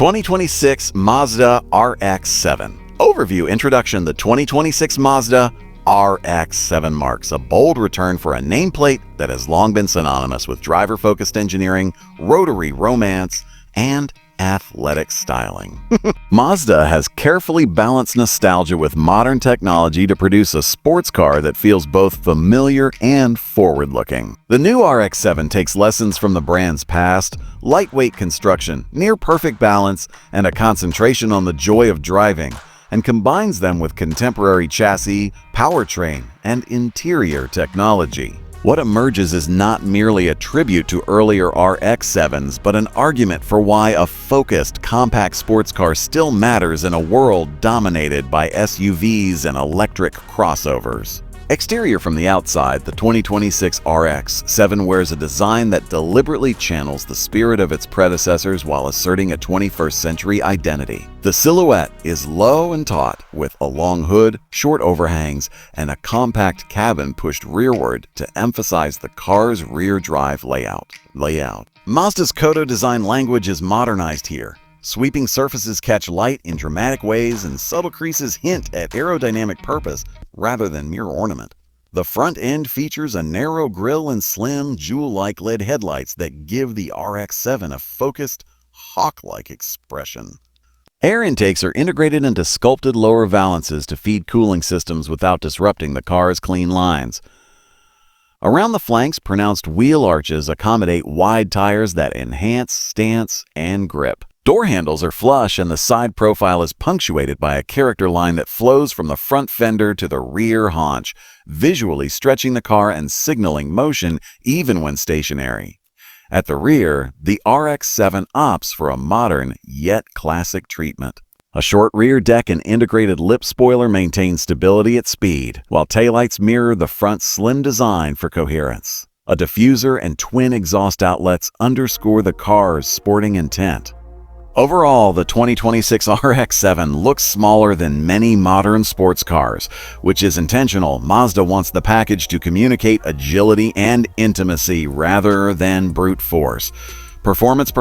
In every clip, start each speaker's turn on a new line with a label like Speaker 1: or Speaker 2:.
Speaker 1: 2026 Mazda RX-7. Overview introduction. The 2026 Mazda RX-7 marks a bold return for a nameplate that has long been synonymous with driver-focused engineering, rotary romance, and athletic styling. Mazda has carefully balanced nostalgia with modern technology to produce a sports car that feels both familiar and forward-looking. The new RX-7 takes lessons from the brand's past: lightweight construction, near-perfect balance, and a concentration on the joy of driving, and combines them with contemporary chassis, powertrain, and interior technology. What emerges is not merely a tribute to earlier RX-7s, but an argument for why a focused, compact sports car still matters in a world dominated by SUVs and electric crossovers. Exterior. From the outside, the 2026 RX-7 wears a design that deliberately channels the spirit of its predecessors while asserting a 21st-century identity. The silhouette is low and taut, with a long hood, short overhangs, and a compact cabin pushed rearward to emphasize the car's rear drive layout. Mazda's Kodo design language is modernized here. Sweeping surfaces catch light in dramatic ways, and subtle creases hint at aerodynamic purpose rather than mere ornament. The front end features a narrow grille and slim, jewel-like LED headlights that give the RX-7 a focused, hawk-like expression. Air intakes are integrated into sculpted lower valances to feed cooling systems without disrupting the car's clean lines. Around the flanks, pronounced wheel arches accommodate wide tires that enhance stance and grip. Door handles are flush, and the side profile is punctuated by a character line that flows from the front fender to the rear haunch, visually stretching the car and signaling motion even when stationary. At the rear, the RX-7 opts for a modern yet classic treatment. A short rear deck and integrated lip spoiler maintain stability at speed, while taillights mirror the front's slim design for coherence. A diffuser and twin exhaust outlets underscore the car's sporting intent. Overall, the 2026 RX-7 looks smaller than many modern sports cars, which is intentional. Mazda wants the package to communicate agility and intimacy rather than brute force. Performance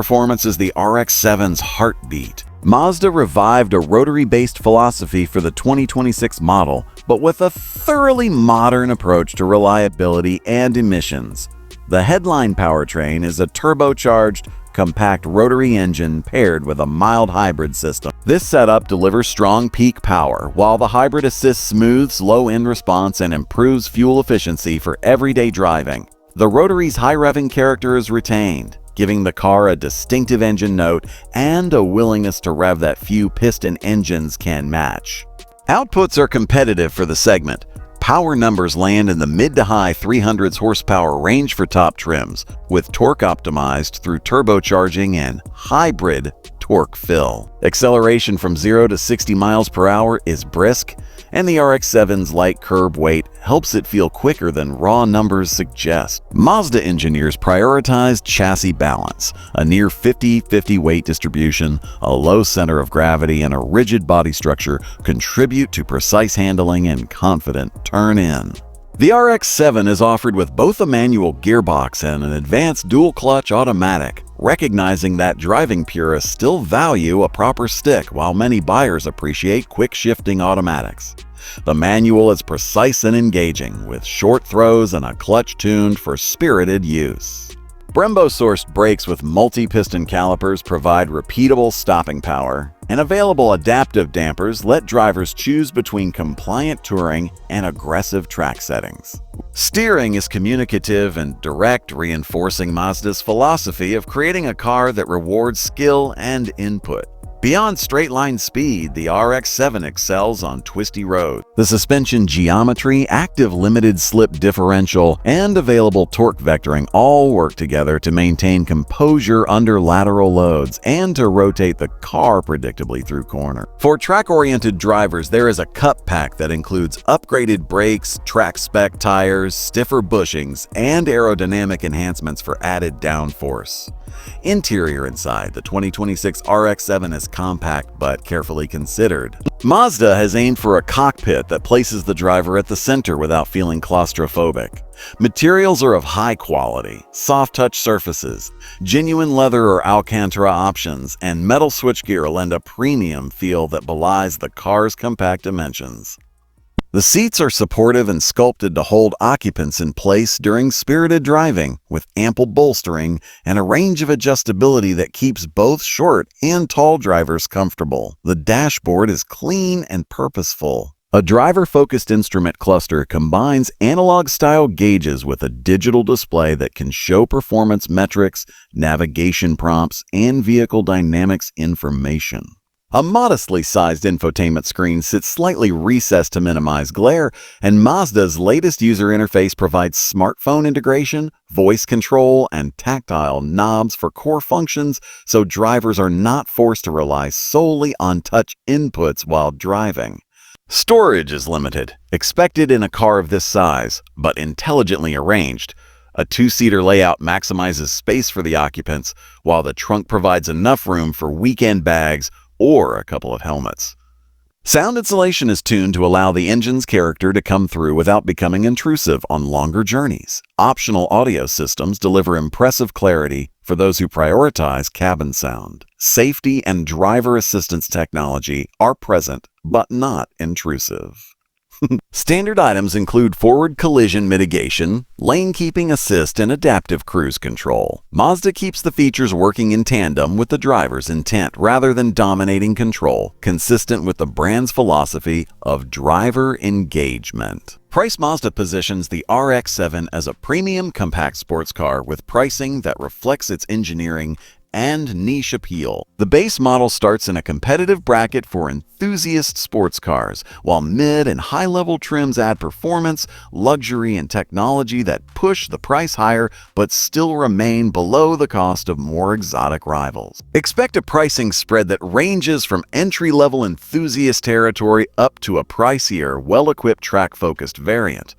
Speaker 1: is the RX-7's heartbeat. Mazda revived a rotary-based philosophy for the 2026 model, but with a thoroughly modern approach to reliability and emissions. The headline powertrain is a turbocharged, compact rotary engine paired with a mild hybrid system. This setup delivers strong peak power, while the hybrid assist smooths low-end response and improves fuel efficiency for everyday driving. The rotary's high-revving character is retained, giving the car a distinctive engine note and a willingness to rev that few piston engines can match. Outputs are competitive for the segment. Power numbers land in the mid to high 300s horsepower range for top trims, with torque optimized through turbocharging and hybrid torque fill. Acceleration from 0 to 60 miles per hour is brisk, and the RX-7's light curb weight helps it feel quicker than raw numbers suggest. Mazda engineers prioritized chassis balance. A near 50-50 weight distribution, a low center of gravity, and a rigid body structure contribute to precise handling and confident turn-in. The RX-7 is offered with both a manual gearbox and an advanced dual-clutch automatic, recognizing that driving purists still value a proper stick while many buyers appreciate quick-shifting automatics. The manual is precise and engaging, with short throws and a clutch tuned for spirited use. Brembo-sourced brakes with multi-piston calipers provide repeatable stopping power, and available adaptive dampers let drivers choose between compliant touring and aggressive track settings. Steering is communicative and direct, reinforcing Mazda's philosophy of creating a car that rewards skill and input. Beyond straight-line speed, the RX-7 excels on twisty roads. The suspension geometry, active limited-slip differential, and available torque vectoring all work together to maintain composure under lateral loads and to rotate the car predictably through corners. For track-oriented drivers, there is a cup pack that includes upgraded brakes, track-spec tires, stiffer bushings, and aerodynamic enhancements for added downforce. Interior inside, the 2026 RX-7 is compact but carefully considered. Mazda has aimed for a cockpit that places the driver at the center without feeling claustrophobic. Materials are of high quality, soft-touch surfaces, genuine leather or Alcantara options, and metal switchgear lend a premium feel that belies the car's compact dimensions. The seats are supportive and sculpted to hold occupants in place during spirited driving, with ample bolstering and a range of adjustability that keeps both short and tall drivers comfortable. The dashboard is clean and purposeful. A driver-focused instrument cluster combines analog-style gauges with a digital display that can show performance metrics, navigation prompts, and vehicle dynamics information. A modestly sized infotainment screen sits slightly recessed to minimize glare, and Mazda's latest user interface provides smartphone integration, voice control, and tactile knobs for core functions, so drivers are not forced to rely solely on touch inputs while driving. Storage is limited, expected in a car of this size, but intelligently arranged. A two-seater layout maximizes space for the occupants, while the trunk provides enough room for weekend bags or a couple of helmets. Sound insulation is tuned to allow the engine's character to come through without becoming intrusive on longer journeys. Optional audio systems deliver impressive clarity for those who prioritize cabin sound. Safety and driver assistance technology are present, but not intrusive. Standard items include forward collision mitigation, lane keeping assist, and adaptive cruise control. Mazda keeps the features working in tandem with the driver's intent rather than dominating control, consistent with the brand's philosophy of driver engagement. Price Mazda positions the RX-7 as a premium compact sports car with pricing that reflects its engineering and niche appeal. The base model starts in a competitive bracket for enthusiast sports cars, while mid and high-level trims add performance, luxury, and technology that push the price higher but still remain below the cost of more exotic rivals. Expect a pricing spread that ranges from entry-level enthusiast territory up to a pricier, well-equipped track-focused variant.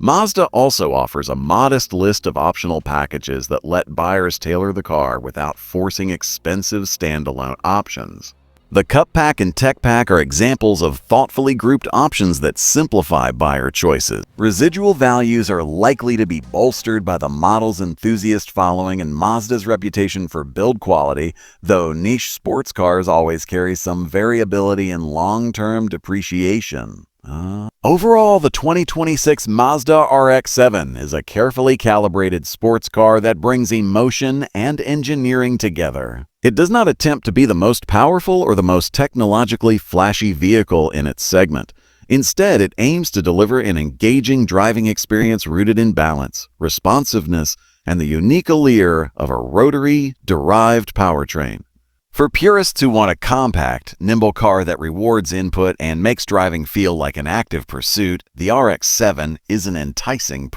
Speaker 1: Mazda also offers a modest list of optional packages that let buyers tailor the car without forcing expensive standalone options. The Cup Pack and Tech Pack are examples of thoughtfully grouped options that simplify buyer choices. Residual values are likely to be bolstered by the model's enthusiast following and Mazda's reputation for build quality, though niche sports cars always carry some variability in long-term depreciation. Overall, the 2026 Mazda RX-7 is a carefully calibrated sports car that brings emotion and engineering together. It does not attempt to be the most powerful or the most technologically flashy vehicle in its segment. Instead, it aims to deliver an engaging driving experience rooted in balance, responsiveness, and the unique allure of a rotary-derived powertrain. For purists who want a compact, nimble car that rewards input and makes driving feel like an active pursuit, the RX-7 is an enticing